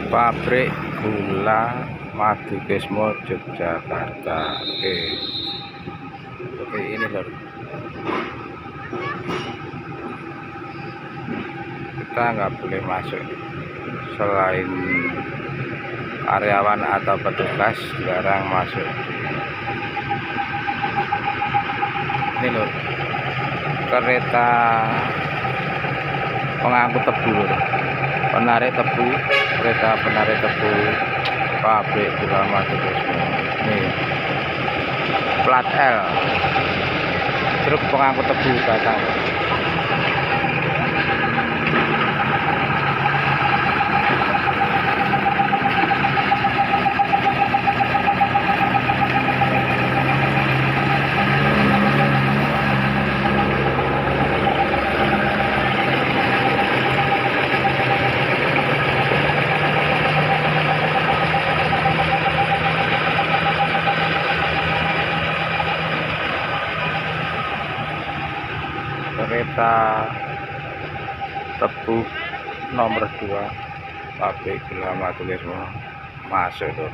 Pabrik gula Madu Kesmo Yogyakarta. Oke, ini loh. Kita nggak boleh masuk selain karyawan atau petugas, jarang masuk. Ini loh, kereta pengangkut tebu, penarik tebu, kereta penarik tebu pabrik gula Madu Kesmo. Nih, plat L, truk pengangkut tebu datang. Kereta tebu nomor 2 pabrik gula Madu Kesmo masuk tuh.